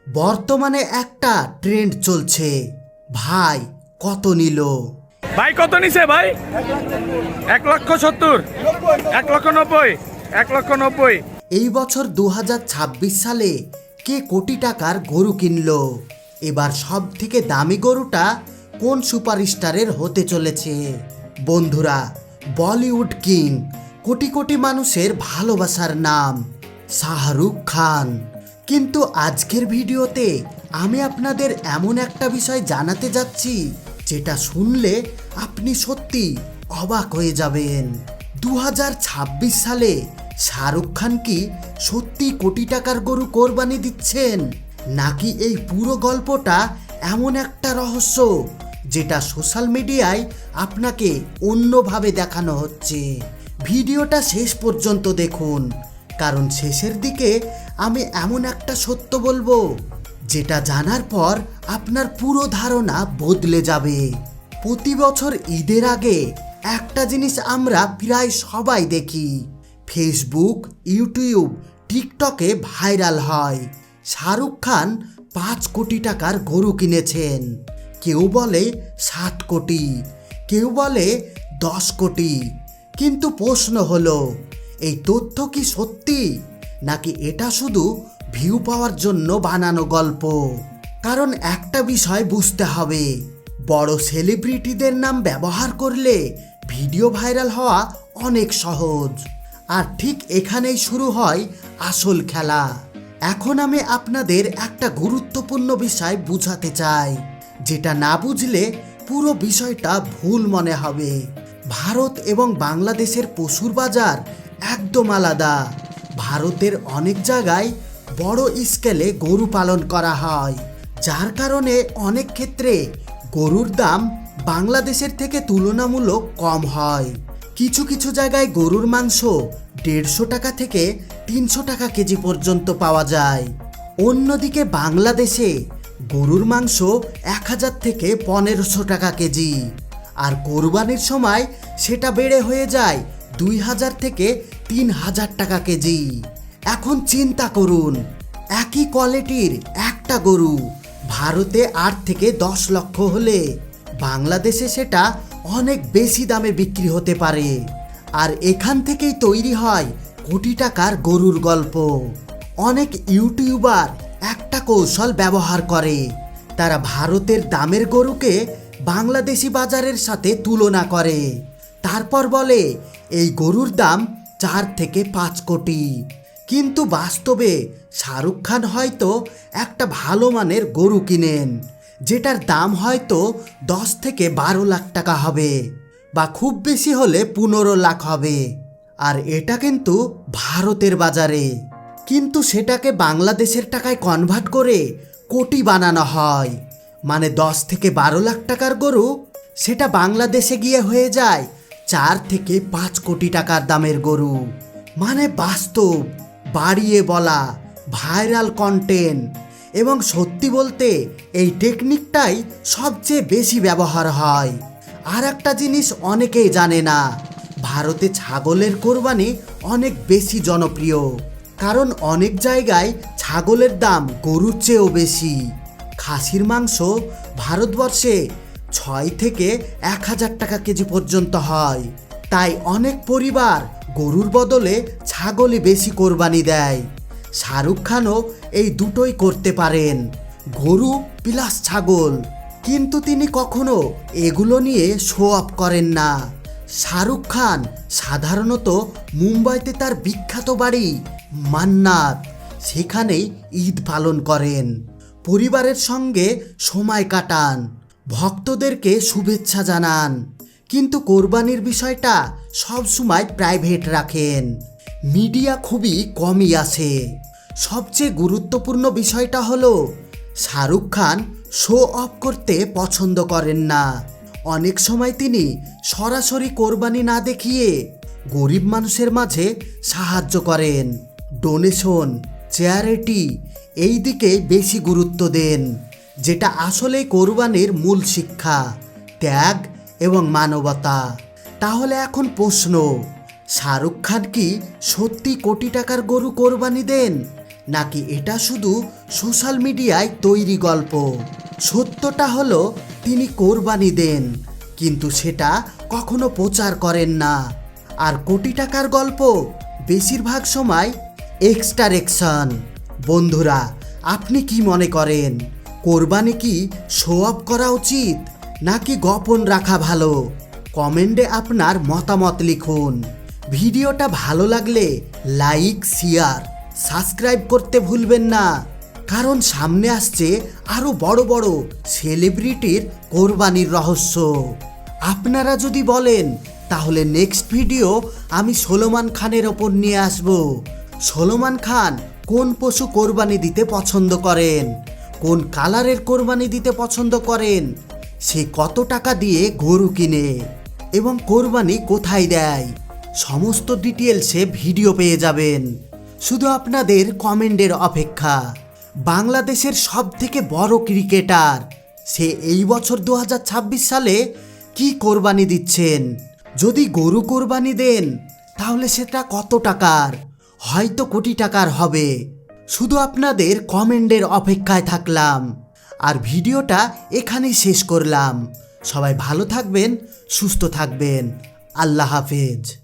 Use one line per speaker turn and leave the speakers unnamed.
বর্তমানে একটা ট্রেন্ড চলছে। ভাই কত নিল?
ভাই কত নিছে ভাই? 1,70,000, 1,90,000, 1,90,000।
এই বছর 2026 সালে কে কোটি টাকার গরু কিনলো? এবার সব থেকে দামি গরুটা কোন সুপারস্টারের হতে চলেছে? বন্ধুরা, বলিউড কিং, কোটি কোটি মানুষের ভালোবাসার নাম শাহরুখ খান। কিন্তু আজকের ভিডিওতে আমি আপনাদের এমন একটা বিষয় জানাতে যাচ্ছি যেটা শুনলে আপনি সত্যি অবাক হয়ে যাবেন। 2026 সালে শাহরুখ খান কি সত্যি কোটি টাকার গরু কোরবানি দিচ্ছেন, নাকি এই পুরো গল্পটা এমন একটা রহস্য যেটা সোশ্যাল মিডিয়ায় আপনাকে অন্যভাবে দেখানো হচ্ছে? ভিডিওটা শেষ পর্যন্ত দেখুন, কারণ শেষের দিকে আমি এমন একটা সত্য বলবো যেটা জানার পর আপনার পুরো ধারণা বদলে যাবে। প্রতি বছর ঈদের আগে একটা জিনিস আমরা প্রায় সবাই দেখি, ফেসবুক, ইউটিউব, টিকটকে ভাইরাল হয়, শাহরুখ খান 5 কোটি টাকার গরু কিনেছেন। কেউ বলে 7 কোটি, কেউ বলে 10 কোটি। কিন্তু প্রশ্ন হলো, এই তথ্য কি সত্যি, নাকি এটা শুধু ভিউ পাওয়ার জন্য বানানো গল্প? কারণ একটা বিষয় বুঝতে হবে, বড় সেলিব্রিটিদের নাম ব্যবহার করলে ভিডিও ভাইরাল হওয়া অনেক সহজ। আর ঠিক এখানেই শুরু হয় আসল খেলা। এখন আমি আপনাদের একটা গুরুত্বপূর্ণ বিষয় বুঝাতে চাই, যেটা না বুঝলে পুরো বিষয়টা ভুল মনে হবে। ভারত এবং বাংলাদেশের পশুর বাজার একদম আলাদা। ভারতের অনেক জায়গায় বড় স্কেলে গরু পালন করা হয়, যার কারণে অনেক ক্ষেত্রে গরুর দাম বাংলাদেশের থেকে তুলনামূলক কম হয়। কিছু কিছু জায়গায় গরুর মাংস 150 টাকা থেকে 300 টাকা কেজি পর্যন্ত পাওয়া যায়। অন্যদিকে বাংলাদেশে গরুর মাংস 1000 থেকে 1500 টাকা কেজি, আর কোরবানির সময় সেটা বেড়ে হয়ে যায় 2000 থেকে 3000 টাকা কেজি। এখন চিন্তা করুন, একই কোয়ালিটির একটা গরু ভারতে 8 থেকে 10 লক্ষ হলে বাংলাদেশে সেটা অনেক বেশি দামে বিক্রি হতে পারে। আর এখান থেকেই তৈরি হয় কোটি টাকার গরুর গল্প। অনেক ইউটিউবার একটা কৌশল ব্যবহার করে, তারা ভারতের দামের গরুকে বাংলাদেশি বাজারের সাথে তুলনা করে, তারপর বলে এই গরুর দাম 4 থেকে 5 কোটি। কিন্তু বাস্তবে শাহরুখ খান হয়তো একটা ভালো মানের গরু কিনেন, যেটার দাম হয়তো 10 থেকে 12 লাখ টাকা হবে, বা খুব বেশি হলে 15 লাখ হবে। আর এটা কিন্তু ভারতের বাজারে, কিন্তু সেটাকে বাংলাদেশের টাকায় কনভার্ট করে কোটি বানানো হয়। মানে 10 থেকে 12 লাখ টাকার গরু সেটা বাংলাদেশে গিয়ে হয়ে যায় 4 থেকে 5 কোটি টাকার দামের গরু। মানে বাস্তব, বাড়িয়ে বলা, ভাইরাল কন্টেন্ট এবং সত্যি বলতে এই টেকনিকটাই সবচেয়ে বেশি ব্যবহার হয়। আর একটা জিনিস অনেকেই জানে না, ভারতে ছাগলের কোরবানি অনেক বেশি জনপ্রিয়, কারণ অনেক জায়গায় ছাগলের দাম গরুর চেয়েও বেশি। খাসির মাংস ভারতবর্ষে 6 থেকে 1000 টাকা কেজি পর্যন্ত হয়, তাই অনেক পরিবার গরুর বদলে ছাগলই বেশি কোরবানি দেয়। শাহরুখ খানও এই দুটোই করতে পারেন, গরু প্লাস ছাগল, কিন্তু তিনি কখনো এগুলো নিয়ে শো অফ করেন না। শাহরুখ খান সাধারণত মুম্বাইতে তার বিখ্যাত বাড়ি মান্নাত, সেখানেই ঈদ পালন করেন, পরিবারের সঙ্গে সময় কাটান, ভক্তদেরকে শুভেচ্ছা জানান, কিন্তু কোরবানির বিষয়টা সবসময় প্রাইভেট রাখেন, মিডিয়া খুবই কমই আসে। সবচেয়ে গুরুত্বপূর্ণ বিষয়টা হলো শাহরুখ খান শো অফ করতে পছন্দ করেন না। অনেক সময় তিনি সরাসরি কোরবানি না দেখিয়ে গরিব মানুষের মাঝে সাহায্য করেন, ডোনেশন, চ্যারিটি এই দিকে বেশি গুরুত্ব দেন, যেটা আসলে কোরবানির মূল শিক্ষা, ত্যাগ এবং মানবতা। তাহলে এখন প্রশ্ন, শাহরুখ খান কি সত্যি কোটি টাকার গরু কোরবানি দেন, নাকি এটা শুধু সোশ্যাল মিডিয়ায় তৈরি গল্প? সত্যটা হলো তিনি কোরবানি দেন, কিন্তু সেটা কখনো প্রচার করেন না। আর কোটি টাকার গল্প বেশিরভাগ সময় এক্সট্রাকশন। বন্ধুরা, আপনি কি মনে করেন, কোরবানি কি শো অফ করা উচিত নাকি গোপন রাখা ভালো? কমেন্টে আপনার মতামত লিখুন। ভিডিওটা ভালো লাগলে লাইক, শেয়ার, সাবস্ক্রাইব করতে ভুলবেন না, কারণ সামনে আসছে আরো বড় বড় সেলিব্রিটির কোরবানির রহস্য। আপনারা যদি বলেন তাহলে নেক্সট ভিডিও আমি সলমান খানের ওপর নিয়ে আসব। সলমান খান কোন পশু কোরবানি দিতে পছন্দ করেন, কোন কালারের কোরবানি দিতে পছন্দ করেন, সে কত টাকা দিয়ে গরু কিনে এবং কোরবানি কোথায় দেয়, সমস্ত ডিটেলসে ভিডিও পেয়ে যাবেন। শুধু আপনাদের কমেন্টের অপেক্ষা। বাংলাদেশের সবথেকে বড় ক্রিকেটার, সে এই বছর 2026 সালে কি কোরবানি দিচ্ছেন? যদি গরু কোরবানি দেন তাহলে সেটা কত টাকার? হয়তো কোটি টাকার হবে। শুধু আপনাদের কমেন্টের অপেক্ষায় থাকলাম। আর ভিডিওটা এখানেই শেষ করলাম। সবাই ভালো থাকবেন, সুস্থ থাকবেন। আল্লাহ হাফেজ।